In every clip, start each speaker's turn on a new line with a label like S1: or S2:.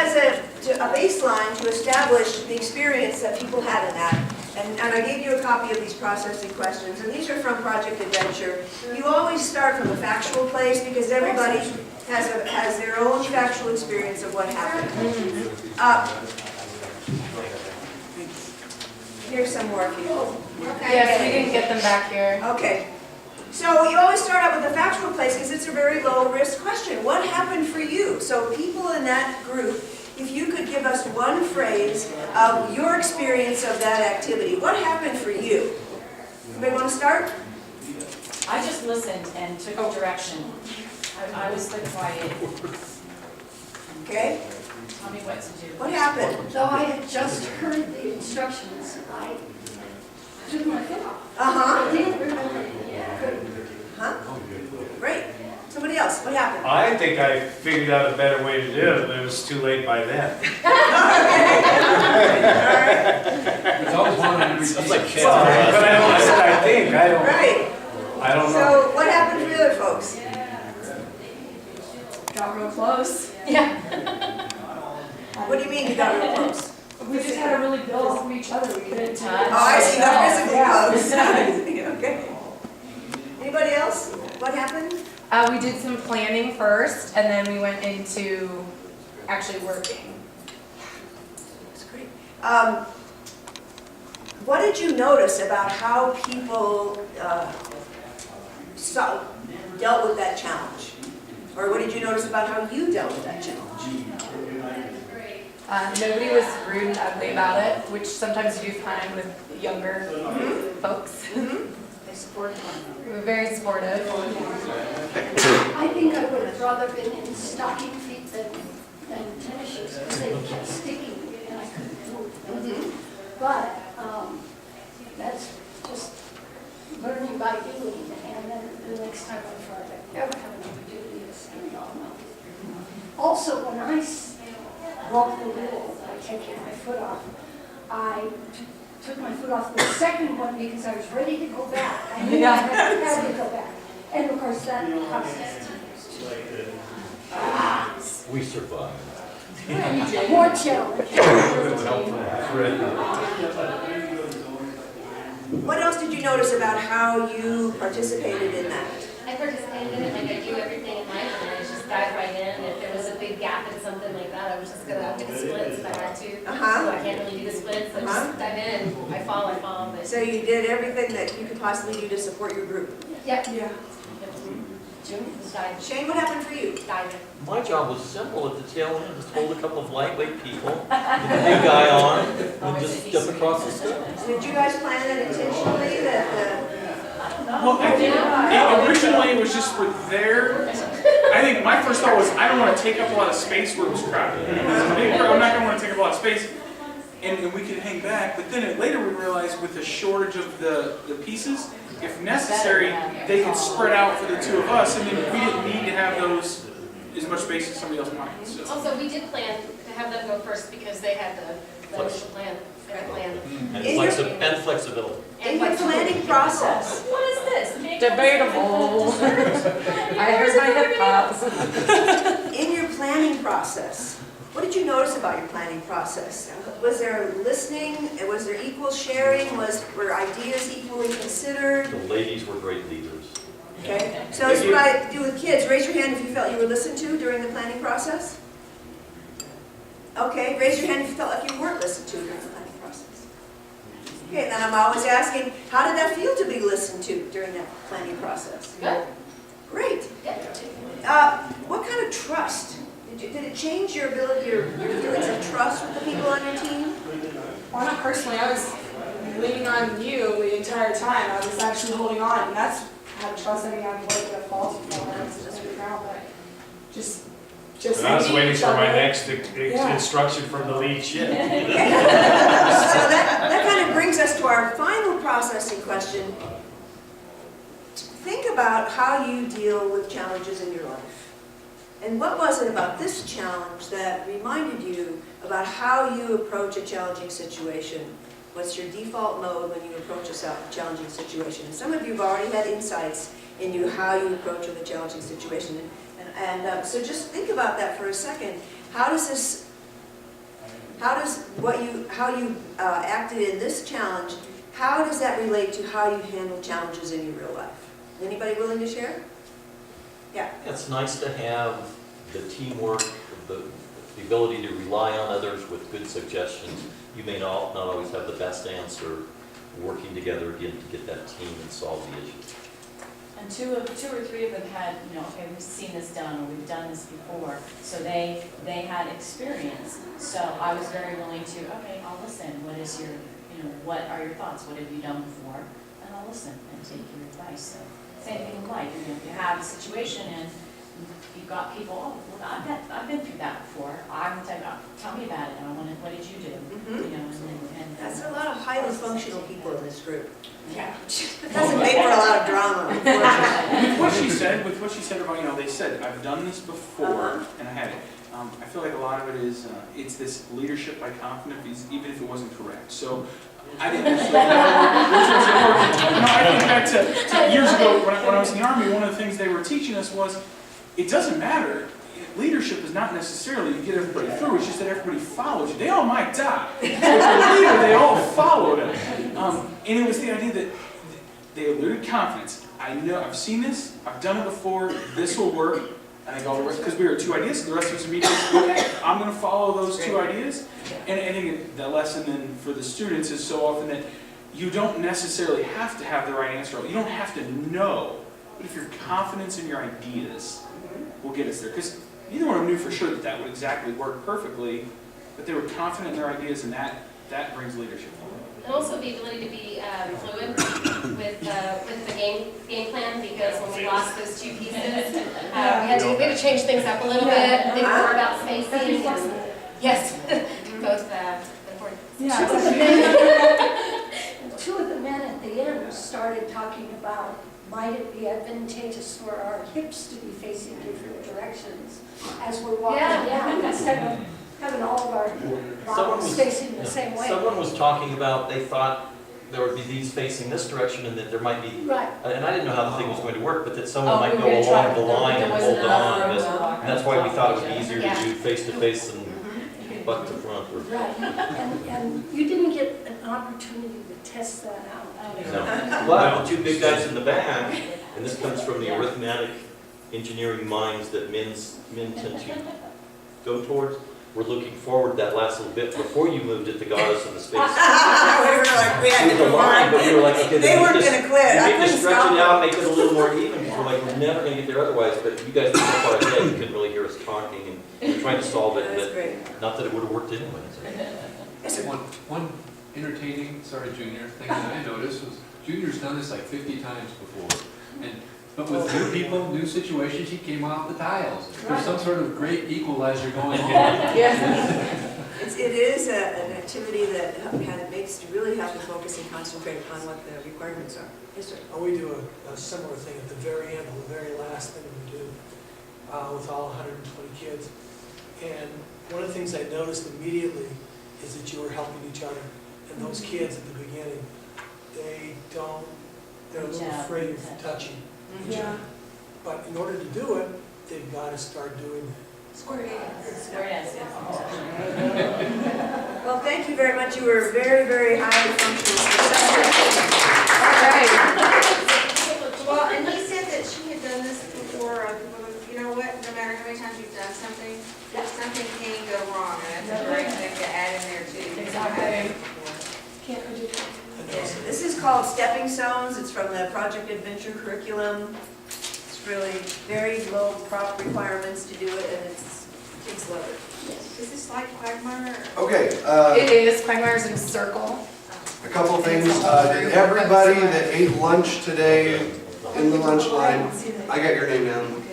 S1: as a baseline to establish the experience that people had in that. And I gave you a copy of these processing questions, and these are from Project Adventure. You always start from a factual place because everybody has their own factual experience of what happened. Here's some more if you. Okay.
S2: Yes, we didn't get them back here.
S1: Okay. So you always start out with a factual place because it's a very low risk question. What happened for you? So people in that group, if you could give us one phrase of your experience of that activity, what happened for you? Anybody want to start?
S3: I just listened and took direction. I was the quiet.
S1: Okay.
S3: Tell me what to do.
S1: What happened?
S4: So I had just heard the instructions. I took my foot off.
S1: Uh-huh.
S4: I didn't remember.
S1: Huh? Great. Somebody else, what happened?
S5: I think I figured out a better way to do it, but it was too late by then.
S6: There's always one in every
S5: But I
S6: season.
S1: Right.
S5: I don't know.
S1: So what happened for the other folks?
S2: Got real close.
S3: Yeah.
S1: What do you mean you got real close?
S2: We just had to really build off of each other. We didn't touch.
S1: Oh, I see, not physically
S2: Yeah.
S1: close. Okay. Anybody else? What happened?
S2: We did some planning first, and then we went into actually working.
S1: That's great. What did you notice about how people dealt with that challenge? Or what did you notice about how you dealt with that challenge?
S2: Nobody was rude and ugly about it, which sometimes you do find with younger folks.
S1: They supported one another.
S2: We were very supportive.
S4: I think I would have rather been in stocking feet than tennis shoes because they kept sticking and I couldn't move. But that's just learning by doing. And then the next time I try to ever have an opportunity to stand on them. Also, when I walk the rule by taking my foot off, I took my foot off the second one because I was ready to go back. I knew I had to go back. And of course, that process continues.
S6: We survived.
S4: More challenge.
S1: What else did you notice about how you participated in that?
S7: I participated in it like I do everything in life, and I just dive right in. If there was a big gap in something like that, I was just gonna do the splits if I had to. So I can't really do the splits, so just dive in. I fall, but
S1: So you did everything that you could possibly do to support your group.
S4: Yeah.
S7: dive,
S1: Shane, what happened for you?
S7: dive in.
S6: My job was simple at the tail end, just hold a couple of lightweight people, get the big guy on, and just jump across the steps.
S1: Did you guys plan that intentionally, that
S8: Well, I think originally it was just for their, I think my first thought was, I don't want to take up a lot of space where it was crowded. It's a big crowd, I'm not going to want to take up a lot of space, and we could hang back, but then later we realized with the shortage of the pieces, if necessary, they could spread out for the two of us, and then we didn't need to have those as much space as somebody else might. So.
S7: Also, we did plan to have them go first because they had the initial plan.
S6: And flexibility.
S1: in your planning process?
S7: What is this?
S2: Debatable. I heard my hip pops.
S1: In your planning process, what did you notice about your planning process? Was there listening? Was there equal sharing? Were ideas equally considered?
S6: The ladies were great leaders.
S1: Okay, so this is what I do with kids. Raise your hand if you felt you were listened to during the planning process. Okay, raise your hand if you felt like you weren't listened to during the planning process. Okay, and then I'm always asking, how did that feel to be listened to during that planning process?
S7: Good.
S1: Great.
S7: Good.
S1: What kind of trust? Did it change your ability, your feelings of trust with the people on your team?
S2: Well, not personally. I was leaning on you the entire time. I was actually holding on, and that's how trust any young boy could have faulted for. It's just now, but just.
S5: And I was waiting
S2: each
S5: for my
S2: other.
S5: next instruction from the lead ship.
S1: So that kind of brings us to our final processing question. Think about how you deal with challenges in your life. And what was it about this challenge that reminded you about how you approach a challenging situation? What's your default mode when you approach a challenging situation? And some of you have already had insights into how you approach a challenging situation. So just think about that for a second. How does this how you acted in this challenge, how does that relate to how you handle challenges in your real life? Anybody willing to share? Yeah.
S6: It's nice to have the teamwork, the ability to rely on others with good suggestions. You may not always have the best answer, working together again to get that team and solve the issues.
S3: And two or three of them had, okay, we've seen this done, or we've done this before, so they had experience. So I was very willing to, okay, I'll listen. What is your, what are your thoughts? What have you done before? And I'll listen and take your advice. So same thing in life. If you have a situation and you've got people, oh, well, I've been through that before. I'm going to tell me about it. What did you do? And
S1: That's a lot of highly functional people in this group.
S3: Yeah.
S1: It doesn't make for a lot of drama, unfortunately.
S8: With what she said about, they said, I've done this before, and I had it. I feel like a lot of it is, it's this leadership by confidence, even if it wasn't correct. So I didn't necessarily know which was important. No, I think back to years ago when I was in the Army, one of the things they were teaching us was, it doesn't matter. Leadership is not necessarily to get everybody through, it's just that everybody follows you. They all might die. But the leader, they all followed him. And it was the idea that they eluded confidence. I know, I've seen this, I've done it before, this will work. And I go, because we were two ideas, the rest of us immediately, okay, I'm going to follow those two ideas. And I think the lesson then for the students is so often that you don't necessarily have to have the right answer. You don't have to know. But if your confidence in your ideas will get us there. Because neither one of them knew for sure that would exactly work perfectly, but they were confident in their ideas, and that brings leadership.
S7: And also the ability to be fluid with the game plan, because when we lost those two pieces, we had to change things up a little bit, think more about spacing. And, yes, both important.
S4: Two of the men at the end started talking about, might it be advantageous for our hips to be facing different directions as we're walking down, instead of having all of our bodies facing the same way.
S6: Someone was talking about, they thought there would be these facing this direction and that there might be,
S4: Right.
S6: and I didn't know how the thing was going to work, but that someone might go along the line and hold on. And that's why we thought it would be easier to do face to face and butt to front.
S4: Right, and you didn't get an opportunity to test that out.
S6: No. But the two big guys in the back, and this comes from the arithmetic engineering minds that men tend to go towards. We're looking forward that last little bit before you moved it to got us in the space.
S1: We were like, we had to
S6: the line, but we were like, okay,
S1: They weren't going to quit. I
S6: we need
S1: couldn't
S6: to stretch
S1: stop
S6: it
S1: them.
S6: out, make it a little more even, because we're like, we're never going to get there otherwise, but you guys were so far ahead, you couldn't really hear us talking, and we're trying to solve it,
S1: That's
S6: but
S1: great.
S6: not that it would have worked anyway.
S1: Yes, sir.
S9: One entertaining, Junior, thing that I noticed was Junior's done this like 50 times before. But with new people, new situations, he came off the tiles. There's some sort of great equalizer going on.
S1: It is an activity that kind of makes you really have to focus and concentrate on what the requirements are. Yes, sir.
S10: We do a similar thing at the very end, the very last thing we do with all 120 kids. And one of the things I noticed immediately is that you were helping each other. And those kids at the beginning, they're a little afraid of touching each other. But in order to do it, they've got to start doing it.
S3: Square dance.
S1: Well, thank you very much. You were very, very highly functional.
S11: All right. Well, and he said that she had done this before. You know what? No matter how many times you've done something, something can go wrong, and that's a great thing to add in there too.
S3: Exactly.
S4: Can't predict.
S1: This is called Stepping Stones. It's from the Project Adventure curriculum. It's really very low prop requirements to do it, and kids love it.
S11: Is this like Quagmire?
S2: It is. Quagmire's in a circle.
S12: A couple of things. Did everybody that ate lunch today in the lunch line, I got your name down.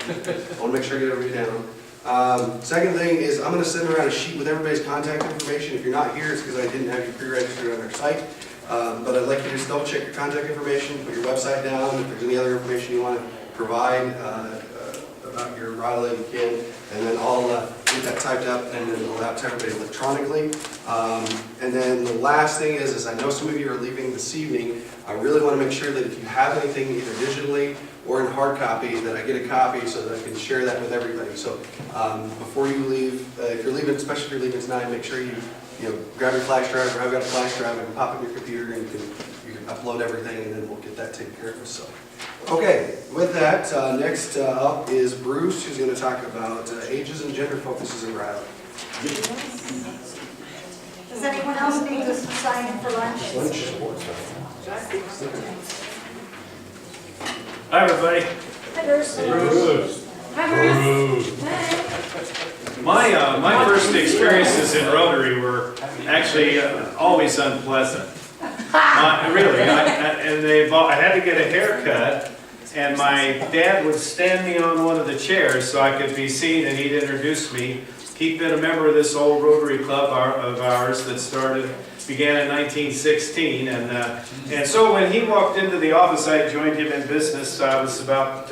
S12: I want to make sure I get everybody down. Second thing is I'm going to send around a sheet with everybody's contact information. If you're not here, it's because I didn't have you pre-registered on our site. But I'd like you to just double check your contact information, put your website down. If there's any other information you want to provide about your RILA, you can. And then I'll get that typed up and then we'll have to everybody electronically. And then the last thing is I know some of you are leaving this evening. I really want to make sure that if you have anything either digitally or in hard copy, that I get a copy so that I can share that with everybody. So before you leave, if you're leaving, especially if you're leaving tonight, make sure you grab your flash drive, or I've got a flash drive, and pop it in your computer, and you can upload everything, and then we'll get that taken care of. So, okay, with that, next up is Bruce, who's going to talk about ages and gender focuses in Riley.
S4: Does anyone else need to sign in for lunch?
S5: Hi, everybody.
S4: Hi, Bruce. Hi, Bruce.
S5: My first experiences in Rotary were actually always unpleasant. Really, I had to get a haircut, and my dad would stand me on one of the chairs so I could be seen, and he'd introduce me. He'd been a member of this old Rotary Club of ours that began in 1916, and so when he walked into the office, I joined him in business. I was about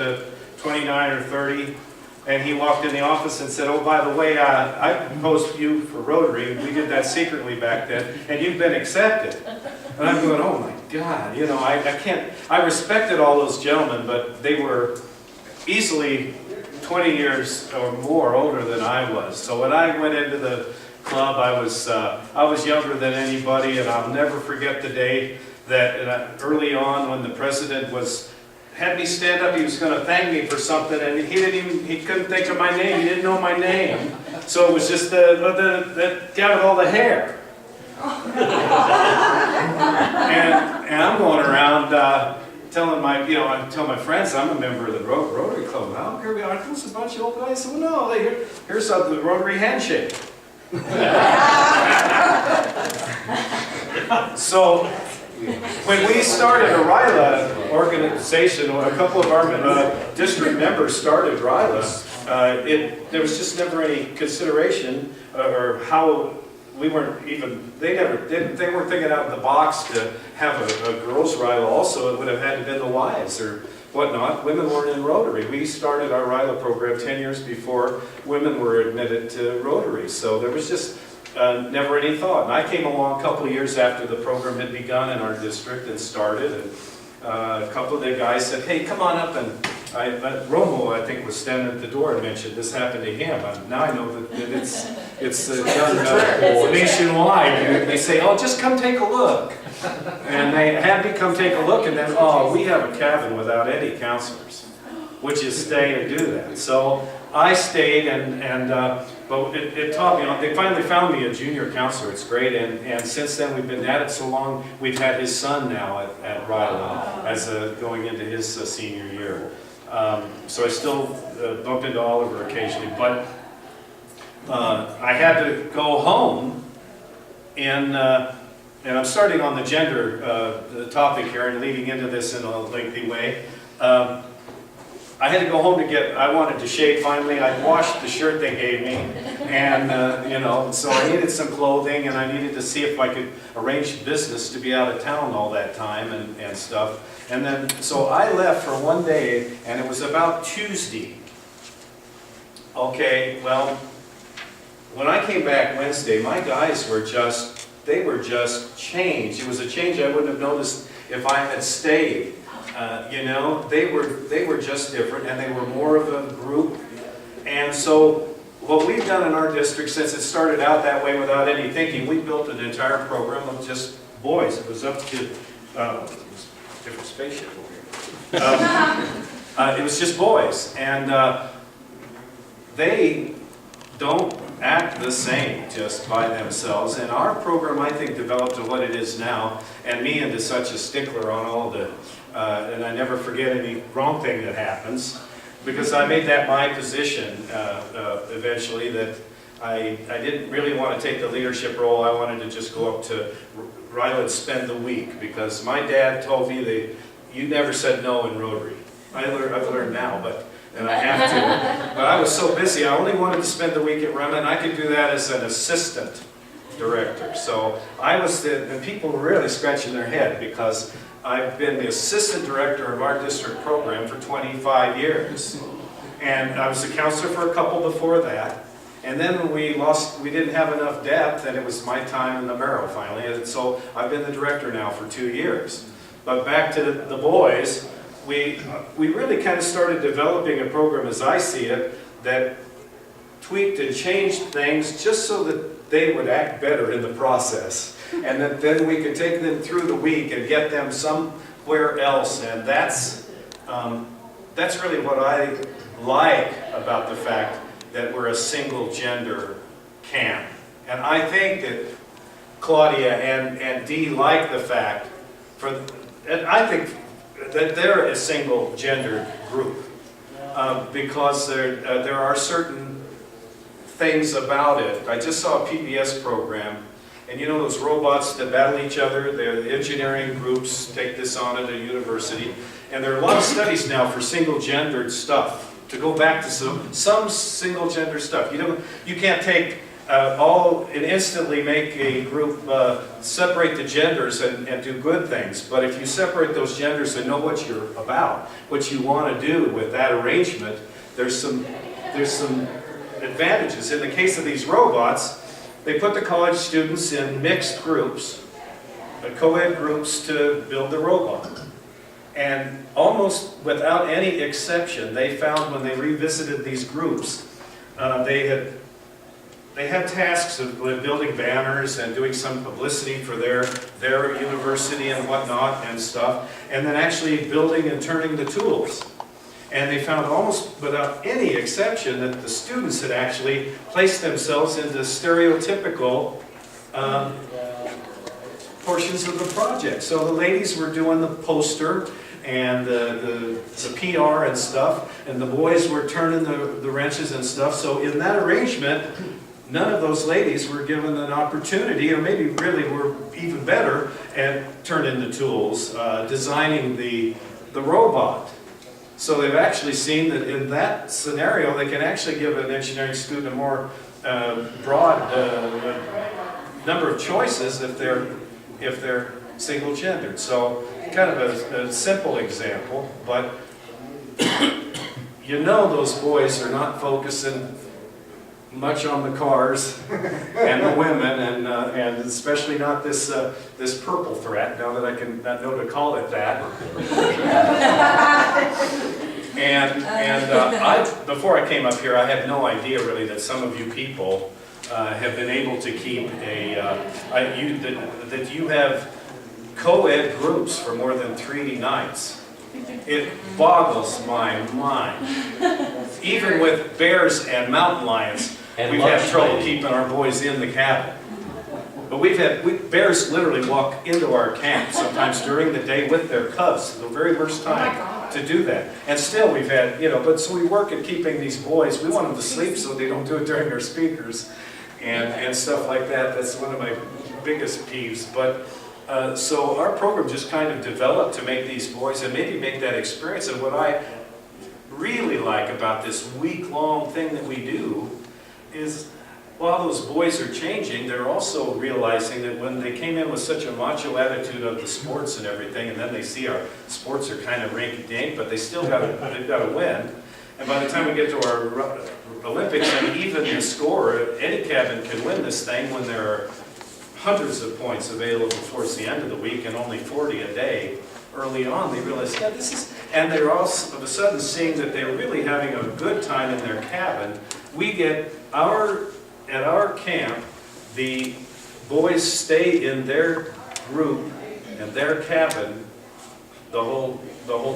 S5: 29 or 30, and he walked in the office and said, "Oh, by the way, I proposed you for Rotary. We did that secretly back then, and you've been accepted." And I'm going, "Oh my God, I respected all those gentlemen, but they were easily 20 years or more older than I was." So when I went into the club, I was younger than anybody, and I'll never forget the day that early on when the president had me stand up. He was going to thank me for something, and he couldn't think of my name. He didn't know my name, so it was just the guy with all the hair. And I'm going around telling I tell my friends I'm a member of the Rotary Club. "Oh, here we are. There's a bunch of old guys." I said, "Well, no, here's the Rotary handshake." So when we started a RILA organization, or a couple of our district members started RILA, there was just never any consideration or how we weren't even, they weren't thinking out of the box to have a girls' RILA also. It would have had to been the wives or whatnot. Women weren't in Rotary. We started our RILA program 10 years before women were admitted to Rotary. So there was just never any thought. And I came along a couple of years after the program had begun in our district and started, and a couple of the guys said, "Hey, come on up." And Romo, I think, was standing at the door and mentioned this happened to him. Now I know that it's done nationwide. They say, "Oh, just come take a look." And they had me come take a look, and then, "Oh, we have a cabin without any counselors. Would you stay and do that?" So I stayed, but it taught me. They finally found me a junior counselor. It's great, and since then we've been at it so long. We've had his son now at RILA as going into his senior year. So I still bump into Oliver occasionally, but I had to go home, and I'm starting on the gender the topic here and leading into this in a lengthy way. I had to go home I wanted to shave finally. I washed the shirt they gave me, and so I needed some clothing, and I needed to see if I could arrange business to be out of town all that time and stuff. And then, so I left for one day, and it was about Tuesday. Okay, well, when I came back Wednesday, my guys were just changed. It was a change I wouldn't have noticed if I had stayed. They were just different, and they were more of a group. And so what we've done in our district, since it started out that way without any thinking, we built an entire program of just boys. It was up to different spaceship over here. It was just boys, and they don't act the same just by themselves. And our program, I think, developed to what it is now, and me into such a stickler on all the, and I never forget any wrong thing that happens, because I made that my position eventually, that I didn't really want to take the leadership role. I wanted to just go up to RILA and spend the week, because my dad told me that you never said no in Rotary. I've learned now, and I have to. But I was so busy, I only wanted to spend the week at RILA, and I could do that as an assistant director. So I was and people were really scratching their head, because I've been the assistant director of our district program for 25 years. And I was a counselor for a couple before that. And then when we didn't have enough depth, and it was my time in the Marrow finally. And so I've been the director now for 2 years. But back to the boys, we really kind of started developing a program, as I see it, that tweaked and changed things just so that they would act better in the process. And that then we could take them through the week and get them somewhere else. And that's really what I like about the fact that we're a single gender camp. And I think that Claudia and Dee like the fact, and I think that they're a single gender group because there are certain things about it. I just saw a PBS program, and you know those robots that battle each other, the engineering groups take this on at a university, and there are a lot of studies now for single-gendered stuff, to go back to some single-gender stuff. You can't take and instantly make a group separate the genders and do good things, but if you separate those genders and know what you're about, what you want to do with that arrangement, there's some advantages. In the case of these robots, they put the college students in mixed groups, co-ed groups, to build the robot. And almost without any exception, they found when they revisited these groups, they had tasks of building banners and doing some publicity for their university and whatnot and stuff, and then actually building and turning the tools. And they found almost without any exception that the students had actually placed themselves into stereotypical portions of the project. So the ladies were doing the poster and the PR and stuff, and the boys were turning the wrenches and stuff. So in that arrangement, none of those ladies were given an opportunity, or maybe really were even better at turning the tools, designing the robot. So they've actually seen that in that scenario, they can actually give an engineering student a more broad number of choices if they're single-gendered. So kind of a simple example, but you know those boys are not focusing much on the cars and the women, and especially not this purple threat, now that I can not know to call it that. Before I came up here, I had no idea really that some of you people have been able to keep that you have co-ed groups for more than 3 nights. It boggles my mind. Even with bears and mountain lions, we've had trouble keeping our boys in the cabin. But bears literally walk into our camp sometimes during the day with their cubs, the very first time to do that. And still we've had, but so we work at keeping these boys, we want them to sleep so they don't do it during our speakers and stuff like that. That's one of my biggest peeves. But so our program just kind of developed to make these boys and maybe make that experience. And what I really like about this week-long thing that we do is while those boys are changing, they're also realizing that when they came in with such a macho attitude of the sports and everything, and then they see our sports are kind of rinky-dink, but they've got to win. And by the time we get to our Olympics and even the score, any cabin can win this thing when there are hundreds of points available towards the end of the week and only 40 a day. Early on, they realize, yeah, this is, and they're all of a sudden seeing that they're really having a good time in their cabin. We get at our camp, the boys stay in their group and their cabin the whole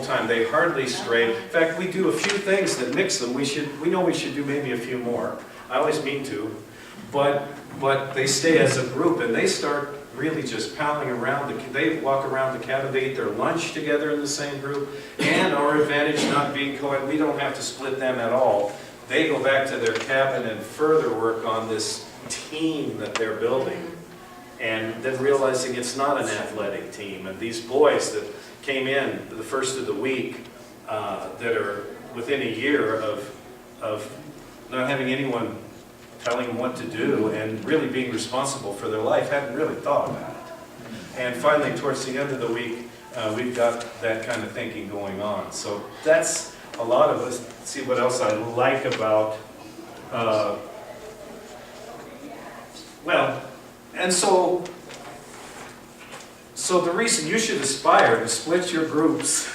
S5: time. They hardly stray. In fact, we do a few things that mix them. We know we should do maybe a few more. I always mean to, but they stay as a group and they start really just palling around. They walk around the cabin, they eat their lunch together in the same group, and our advantage not being co-ed, we don't have to split them at all. They go back to their cabin and further work on this team that they're building, and then realizing it's not an athletic team. And these boys that came in the first of the week that are within a year of not having anyone telling them what to do and really being responsible for their life, hadn't really thought about it. And finally, towards the end of the week, we've got that kind of thinking going on. So that's a lot of us. See what else I like about, and so the reason you should aspire to split your groups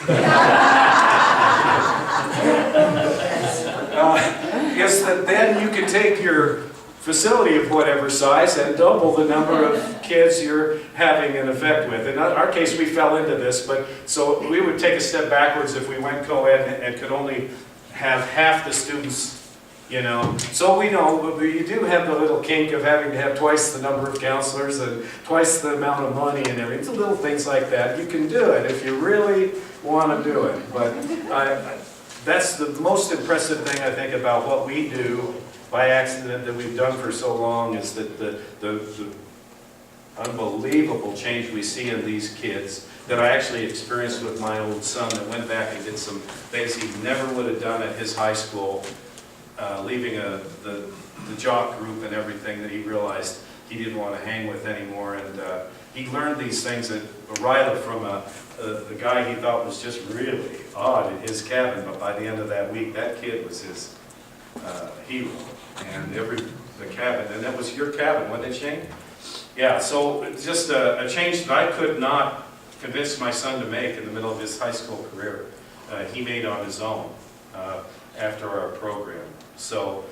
S5: is is that then you can take your facility of whatever size and double the number of kids you're having an effect with. In our case, we fell into this, but so we would take a step backwards if we went co-ed and could only have half the students, you know. So we know, but you do have the little kink of having to have twice the number of counselors and twice the amount of money and everything. It's little things like that. You can do it if you really want to do it. But that's the most impressive thing I think about what we do by accident that we've done for so long, is that the unbelievable change we see in these kids that I actually experienced with my old son that went back and did some things he never would have done at his high school, leaving the jock group and everything that he realized he didn't want to hang with anymore. And he learned these things at RILA from the guy he thought was just really odd in his cabin, but by the end of that week, that kid was his hero. And the cabin, and that was your cabin, wasn't it, Shane? Yeah, so it's just a change that I could not convince my son to make in the middle of his high school career. He made on his own after our program. So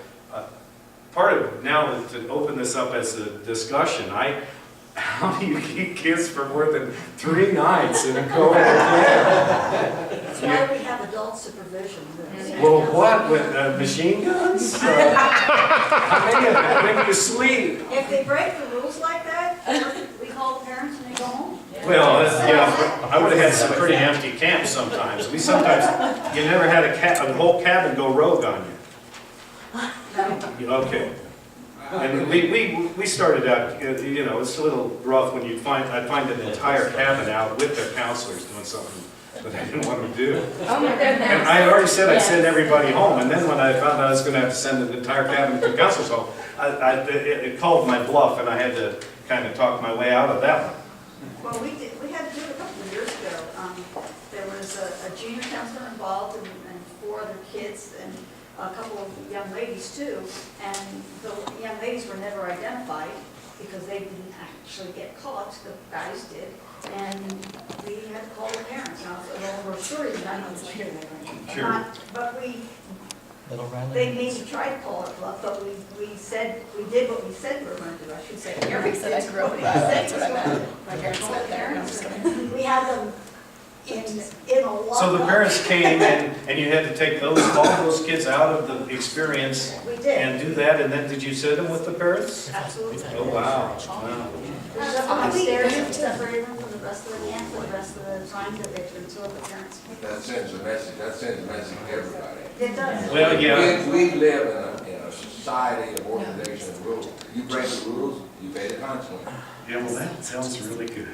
S5: part of, now to open this up as a discussion, how do you keep kids for more than 3 nights in a co-ed camp?
S4: That's why we have adult supervision.
S5: Well, what, with machine guns? How many of them make you sleep?
S4: If they break the rules like that, we call the parents and they go home.
S5: Well, yeah, I would have had some pretty empty camps sometimes. You never had a whole cabin go rogue on you. Okay. And we started out, you know, it's a little rough when I'd find an entire cabin out with their counselors doing something that I didn't want them to do.
S2: Oh my goodness.
S5: And I had already said I'd send everybody home, and then when I found out I was going to have to send an entire cabin to counselors home, it called my bluff, and I had to kind of talk my way out of that one.
S13: Well, we had to do it a couple of years ago. There was a junior counselor involved and 4 other kids and a couple of young ladies too. And the young ladies were never identified because they didn't actually get caught, the guys did. And we had to call the parents. Now, it's a little more story than I know.
S5: Sure.
S13: But they maybe tried to call it bluff, but we did what we said we were going to do, I should say.
S2: Eric said I grew up with that, that's what I meant. My parents met there. I'm just kidding.
S13: We had them in a lot.
S5: So the parents came and you had to take all those kids out of the experience
S13: We did.
S5: and do that, and then did you sit them with the parents?
S13: Absolutely.
S5: Oh, wow. Wow.
S13: There's up upstairs and separate them from the rest of the camp for the rest of the time that they could absorb the parents.
S14: That sends a message to everybody.
S13: It does.
S5: Well, yeah.
S14: We live in a society of organization and rules. You break the rules, you pay the consequence.
S5: Yeah, well, that sounds really good.